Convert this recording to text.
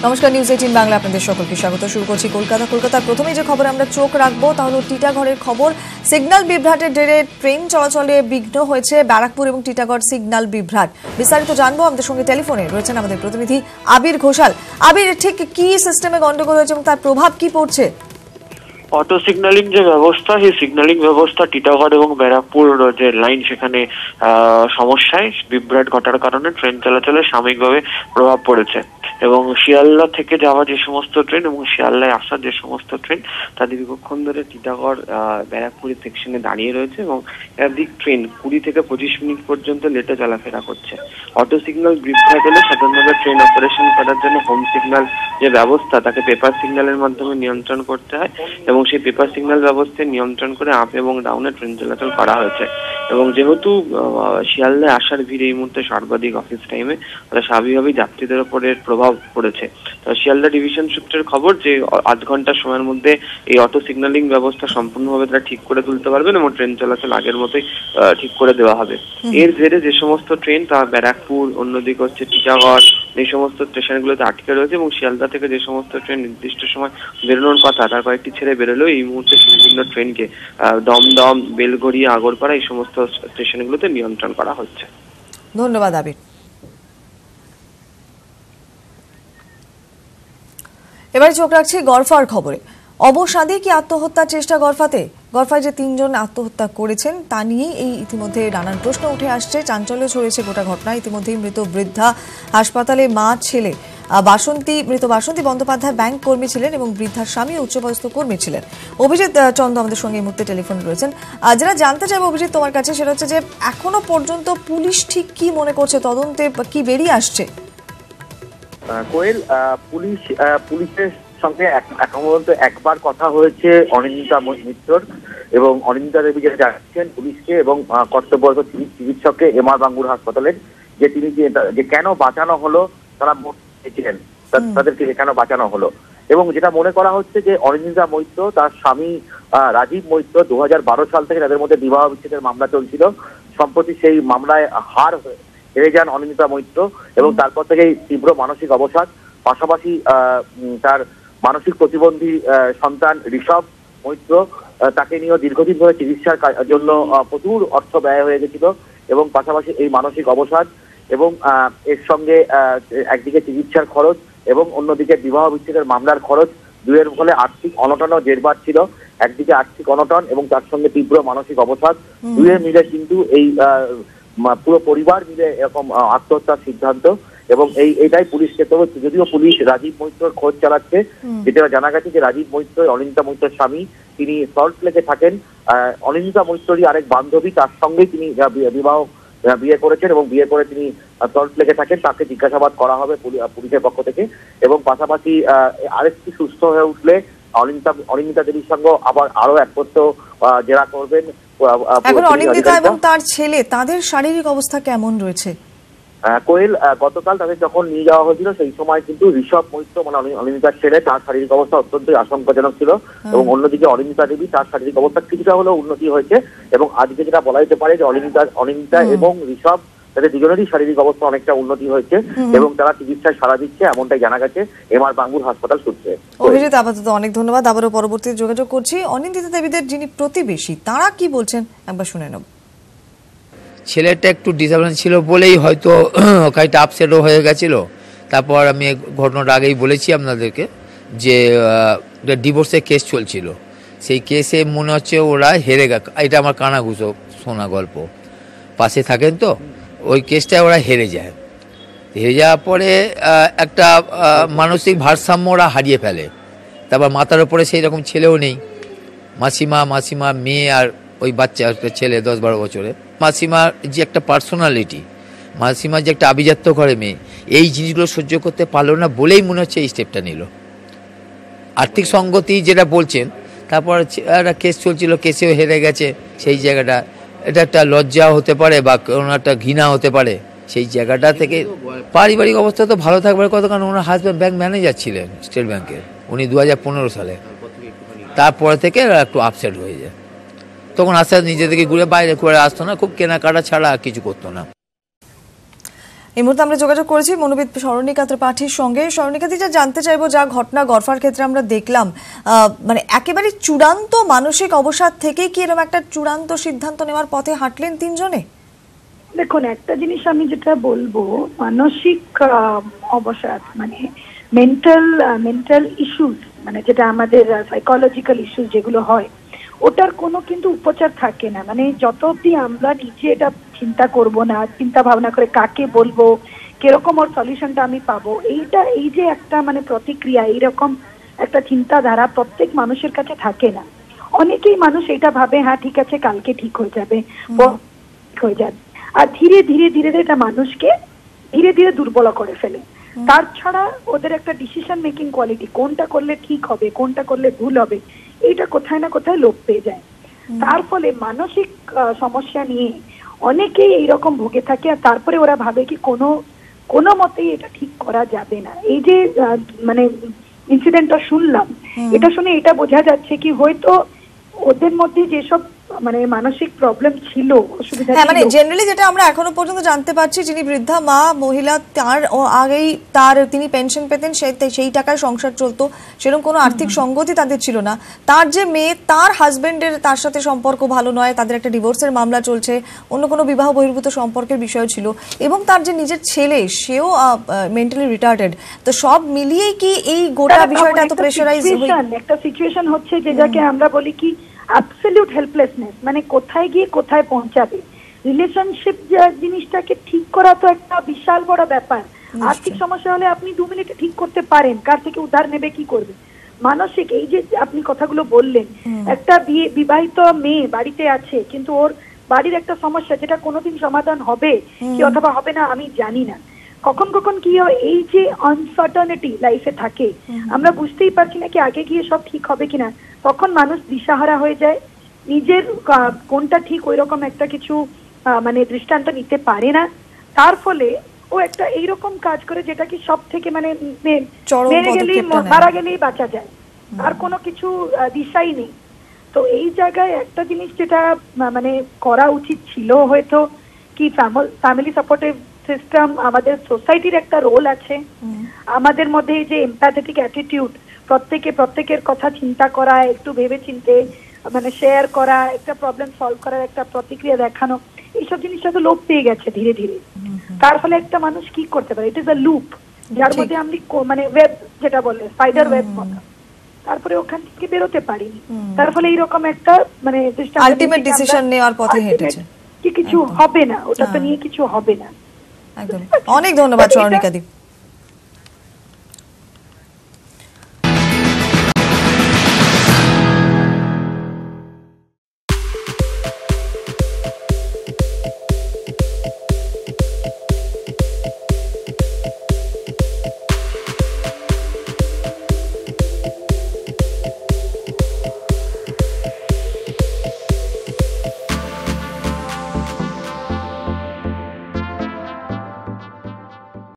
নমস্কার, নিউজ 18 বাংলা আপনাদের সকলকে স্বাগত। শুরু করছি কলকাতার প্রথমেই যে খবরে আমরা চোখ রাখবো তা হলো টিটাগড়ের খবর। সিগন্যাল বিভ্রাটের জেরে ট্রেন চলাচলে বিঘ্ন হয়েছে ব্যারাকপুর এবং টিটাগড় সিগন্যাল বিভ্রাট। বিস্তারিত জানবো, আমাদের সঙ্গে টেলিফোনে রয়েছেন আমাদের প্রতিনিধি আবির ঘোষাল। আবির, ঠিক কি সিস্টেমে গন্ডগোল হয়েছে এবং তার প্রভাব কি পড়ছে? অটো সিগন্যালিং যে ব্যবস্থা, সেই সিগন্যালিং ব্যবস্থা টিটাগড় এবং ব্যারাকপুর যে লাইন সেখানে সমস্যায় বিভ্রাট ঘটার কারণে ট্রেন চলাচলে সাময়িকভাবে প্রভাব পড়েছে এবং শিয়ালদা থেকে যাওয়া যে সমস্ত ট্রেন এবং শিয়ালদায় আসা যে সমস্ত ট্রেন তা দীর্ঘক্ষণ ধরে টিটাগড় ব্যারাকপুর সেকশনে দাঁড়িয়ে রয়েছে এবং একাধিক ট্রেন 20 থেকে 25 মিনিট পর্যন্ত লেটে চলাফেরা করছে। অটো সিগন্যাল বিভ্রাট হলে সাধারণভাবে ট্রেন অপারেশন করার জন্য হোম সিগন্যাল যে ব্যবস্থা তাকে পেপার সিগন্যালের মাধ্যমে নিয়ন্ত্রণ করতে হয় এবং সেই পেপার সিগন্যাল ব্যবস্থায় নিয়ন্ত্রণ করে আপ এবং ডাউনে ট্রেন চলাচল করা হয়েছে। এবং যেহেতু শিয়ালদায় আসার ভিড় এই মুহূর্তে সর্বাধিক অফিস টাইমে, তাহলে স্বাভাবিকভাবেই যাত্রীদের উপরে প্রভাব পড়েছে। শিয়ালদা ডিভিশন সূত্রের খবর যে আধ ঘন্টা সময়ের মধ্যে এই অটো সিগন্যালিং ব্যবস্থা সম্পূর্ণভাবে তারা ঠিক করে তুলতে পারবেন এবং ট্রেন চলাচল আগের মতোই ঠিক করে দেওয়া হবে। এর জেরে যে সমস্ত ট্রেন তা ব্যারাকপুর, অন্যদিকে হচ্ছে টিটাগড়, এই সমস্ত স্টেশনগুলোতে আটকে রয়েছে এবং শিয়ালদা থেকে যে সমস্ত ট্রেন নির্দিষ্ট সময় বেরোনোর কথা তার কয়েকটি ছেড়ে বেরোলেও এই মুহূর্তে বিভিন্ন ট্রেনকে দমদম, বেলঘড়িয়া, আগরপাড়া এই সমস্ত স্টেশনগুলোতে নিয়ন্ত্রণ করা হচ্ছে। ধন্যবাদ আবির। এবারে চোখ রাখছি গড়ফার খবরে। অবসাদে কি আত্মহত্যার চেষ্টা গড়ফাতে? গড়ফায় যে 3 জন আত্মহত্যা করেছেন তা নিয়েই এই ইতিমধ্যে নানান প্রশ্ন উঠে আসছে, চাঞ্চল্য ছড়িয়েছে গোটা ঘটনায়। ইতিমধ্যেই মৃত বৃদ্ধা হাসপাতালে মা ছেলে মৃত বাসন্তী বন্দ্যোপাধ্যায় ব্যাংক কর্মী ছিলেন এবং বৃদ্ধার স্বামী উচ্চপদস্থ কর্মী ছিলেন। অভিজিৎ চন্দ্র আমাদের সঙ্গে এই মুহূর্তে টেলিফোনে রয়েছেন। যারা জানতে চাইবে অভিজিৎ তোমার কাছে, সেটা হচ্ছে যে এখনো পর্যন্ত পুলিশ ঠিক কি মনে করছে, তদন্তে কি বেরিয়ে আসছে? কোয়েল, পুলিশের সঙ্গে এখন পর্যন্ত একবার কথা হয়েছে অনিন্দিতা মিত্রর এবং অনিন্দিতা দেবী যেটা জানাচ্ছেন পুলিশকে এবং কর্তব্যরত চিকিৎসককে এমআর বাঙ্গুর হাসপাতালের, যে তিনি যে কেন বাঁচানো হলো, তারা ছিলেন তাদেরকে কেন বাঁচানো হলো। এবং যেটা মনে করা হচ্ছে যে অনিন্দিতা মৈত্র তার স্বামী রাজীব মৈত্র 2012 সাল থেকে তাদের মধ্যে বিবাহ বিচ্ছেদের মামলা চলছিল। সম্প্রতি সেই মামলায় হেরে যান অনিন্দিতা মৈত্র এবং তারপর থেকেই তীব্র মানসিক অবসাদ, পাশাপাশি তার মানসিক প্রতিবন্ধী সন্তান ঋষভ মৈত্র, তাকে নিয়েও দীর্ঘদিন ধরে চিকিৎসার জন্য প্রচুর অর্থ ব্যয় হয়ে গেছিল এবং পাশাপাশি এই মানসিক অবসাদ এবং এর সঙ্গে একদিকে চিকিৎসার খরচ এবং অন্যদিকে বিবাহ বিচ্ছেদের মামলার খরচ, দুয়ের ফলে আর্থিক অনটনও জেরবার ছিল। একদিকে আর্থিক অনটন এবং তার সঙ্গে তীব্র মানসিক অবসাদ, দুয়ে মিলে কিন্তু এই পুরো পরিবার মিলে এরকম আত্মহত্যার সিদ্ধান্ত। এবং এইটাই পুলিশকে, তবে যদিও পুলিশ রাজীব মৈত্রর খোঁজ চালাচ্ছে, যেটা জানা গেছে যে রাজীব মৈত্র অনিন্দিতা মৈত্রের স্বামী, তিনি সল্ট লেকে থাকেন। অনিন্দিতা মৈত্ররই আরেক বান্ধবী, তার সঙ্গেই তিনি বিয়ে করেছেন এবং বিয়ে করে তিনি সল্ট লেকে থাকেন। তাকে জিজ্ঞাসাবাদ করা হবে পুলিশের পক্ষ থেকে এবং পাশাপাশি আরেকটু সুস্থ হয়ে উঠলে অনিন্দিতা দেবীর সঙ্গে আবার আরো একত্র জেরা করবেন। এখন অনিন্দিতা এবং তার ছেলে, তাদের শারীরিক অবস্থা কেমন রয়েছে? কোয়েল, গতকাল তাদের যখন নিয়ে যাওয়া হয়েছিল সেই সময় কিন্তু ঋষভ মৈত্র মানে অনিন্দিতার ছেলে, তার শারীরিক অবস্থা অত্যন্ত আশঙ্কাজনক ছিল এবং অন্যদিকে অনিন্দিতা দেবী, তার শারীরিক অবস্থা কিছুটা হলেও উন্নতি হয়েছে। এবং আজকে যেটা বলা যেতে পারে যে অনিন্দিতা এবং ঋষভ, তাদের দুজনেরই শারীরিক অবস্থা অনেকটা উন্নতি হয়েছে এবং তারা চিকিৎসায় সাড়া দিচ্ছে, এমনটাই জানা গেছে এমআর বাঙ্গুর হাসপাতাল সূত্রে। অভিজিৎ, আপাতত অনেক ধন্যবাদ। আবারও পরবর্তীতে যোগাযোগ করছি। অনিন্দিতা দেবীদের যিনি প্রতিবেশী, তারা কি বলছেন একবার শুনে নেব। ছেলেটা একটু ডিসঅ্যাপয়েন্ট ছিল বলেই হয়তো খানিকটা আপসেটও হয়ে গেছিল। তারপর আমি ঘটনাটা আগেই বলেছি আপনাদেরকে যে ডিভোর্সের কেস চলছিল, সেই কেসে মনে হচ্ছে ওরা হেরে গেছে। এটা আমার কানাঘুষো শোনা গল্প, পাশে থাকেন তো, ওই কেসটায় ওরা হেরে যায়। হেরে যাওয়ার পরে একটা মানসিক ভারসাম্য ওরা হারিয়ে ফেলে। তারপর মাথার ওপরে সেই রকম ছেলেও নেই, মাসিমা মেয়ে আর ওই বাচ্চা একটা ছেলে 10-12 বছরে। মাসিমার যে একটা পার্সোনালিটি, মাসিমার যে একটা আভিজাত্য করে মেয়ে, এই জিনিসগুলো সহ্য করতে পারলো না বলেই মনে হচ্ছে এই স্টেপটা নিল। আর্থিক সঙ্গতি যেটা বলছেন, তারপর একটা কেস চলছিল, কেসেও হেরে গেছে। সেই জায়গাটা এটা একটা লজ্জা হতে পারে বা কোনো একটা ঘৃণা হতে পারে। সেই জায়গাটা থেকে পারিবারিক অবস্থা তো ভালো থাকবার কথা, কারণ ওনার হাজব্যান্ড ব্যাংক ম্যানেজার ছিলেন স্টেট ব্যাংকের, উনি 2015 সালে। তারপরে থেকে একটু আপসেট হয়ে যায়। তখন আস্তে আস্তে নিজে থেকে ঘুরে বাইরে করে আসতো না, খুব কেনাকাটা ছাড়া আর কিছু করতো না। এই মুহূর্তে আমরা যোগাযোগ করেছি মনোবিদ স্বর্ণিকা ত্রিপাঠীর সঙ্গে। স্বর্ণিকা দি, যা জানতে চাইবো, যা ঘটনা গরফার ক্ষেত্রে আমরা দেখলাম, মানে একেবারে চূড়ান্ত মানসিক অবসাদ থেকেই কি এরকম একটা চূড়ান্ত সিদ্ধান্ত নেওয়ার পথে হাঁটলেন তিনজনে? দেখুন, একটা জিনিস আমি যেটা বলবো, মানসিক অবসাদ মানে মেন্টাল ইস্যুস, মানে যেটা আমাদের সাইকোলজিক্যাল ইস্যুস যেগুলো হয়, ওটার কোনো কিন্তু উপচার থাকে না। মানে যত অব্দি আমরা নিজে এটা চিন্তা করব না, চিন্তা ভাবনা করে কাকে বলবো, কিরকম ওর সলিউশনটা আমি পাবো, এই যে একটা মানে প্রতিক্রিয়া, এইরকম একটা চিন্তাধারা প্রত্যেক মানুষের কাছে থাকে না। অনেকেই মানুষ এটা ভাবে, হ্যাঁ ঠিক আছে, কালকে ঠিক হয়ে যাবে, ঠিক হয়ে যাবে, আর ধীরে ধীরে ধীরে এটা মানুষকে ধীরে ধীরে দুর্বল করে ফেলে। তার ছাড়া ওদের একটা ডিসিশন মেকিং কোয়ালিটি, কোনটা করলে ঠিক হবে, কোনটা করলে ভুল হবে, এইটা কোথায় না কোথায় লোপ পেয়ে যায়। তার ফলে মানসিক সমস্যা নিয়ে অনেকেই এইরকম ভুগে থাকে, আর তারপরে ওরা ভাবে কি কোনো মতেই এটা ঠিক করা যাবে না। এই যে মানে ইনসিডেন্টটা শুনলাম, এটা শুনে এটা বোঝা যাচ্ছে কি হয়তো ওদের মধ্যে যেসব মানে মানসিক প্রবলেম ছিল, অসুবিধা ছিল, মানে জেনারেলি যেটা আমরা এখনো পর্যন্ত জানতে পারছি, যিনি বৃদ্ধা মা মহিলা, তার আগেই তিনি পেনশন পেতেন, সেই টাকায় সংসার চলতো, সেরকম কোনো আর্থিক সঙ্গতি তাদের ছিল না। তার যে মেয়ে, তার হাজবেন্ডের তার সাথে সম্পর্ক ভালো নয়, তাদের একটা ডিভোর্সের মামলা চলছে, অন্য কোনো বিবাহ বহির্ভূত সম্পর্কের বিষয় ছিল, এবং তার যে নিজের ছেলে, সেও মেন্টালি রিটার্ডেড। তো সব মিলিয়েই কি এই গোটা বিষয়টা এত প্রেশারাইজ? একটা সিচুয়েশন হচ্ছে যেটাকে আমরা বলি কি অ্যাবসলিউট হেল্পলেসনেস, মানে কোথায় গিয়ে কোথায় পৌঁছাবে। রিলেশনশিপ জিনিসটাকে ঠিক করা তো একটা বিশাল বড় ব্যাপার। আর্থিক সমস্যা হলে আপনি 2 মিনিটে ঠিক করতে পারেন, কার থেকে উদ্ধার নেবে, কি করবে। মানসিক, এই যে আপনি কথাগুলো বললেন, একটা বিবাহিত মেয়ে বাড়িতে আছে, কিন্তু ওর বাড়ির একটা সমস্যা যেটা কোনোদিন সমাধান হবে কি অথবা হবে না আমি জানি না। কখন কখন কি হয়, এই যে আনসার্টেনিটি লাইফে থাকে, আমরা বুঝতেই পারছি না কি আগে গিয়ে সব ঠিক হবে কিনা, তখন মানুষ দিশাহারা হয়ে যায়, নিজের কোনটা ঠিক ওই রকম একটা কিছু মানে দৃষ্টান্ত নিতে পারে না। তার ফলে ও একটা এইরকম কাজ করে যেটা কি সব থেকে মানে মারা গেলেই বাঁচা যায়, আর কোনো কিছু দিশাই নেই। তো এই জায়গায় একটা জিনিস যেটা মানে করা উচিত ছিল হয়তো কি, ফ্যামিলি সাপোর্টিভ সিস্টেম, আমাদের সোসাইটির একটা রোল আছে, আমাদের মধ্যে এই যে এমপ্যাথেটিক অ্যাটিটিউড, প্রত্যেকের কথা চিন্তা করা, একটু ভেবে চিনতে মানে শেয়ার করা, একটা প্রবলেম সলভ করার একটা প্রতিক্রিয়া দেখানো, এইসব জিনিসটা তো লোপ পেয়ে গেছে ধীরে ধীরে। তার ফলে একটা মানুষ কি করতে পারে, ইট ইজ আ লুপ, যার মধ্যে আমি মানে ওয়েব যেটা বলে স্পাইডার ওয়েব মতো, তারপরে ওখান থেকে বেরোতে পারিনি। তার ফলে এইরকম একটা মানে আলটিমেট ডিসিশন নেওয়ার পথে হেঁটেছে কি কিছু হবে না, ওটা তো নিয়ে কিছু হবে না। একদম। অনেক ধন্যবাদ স্বর্ণিকা দি।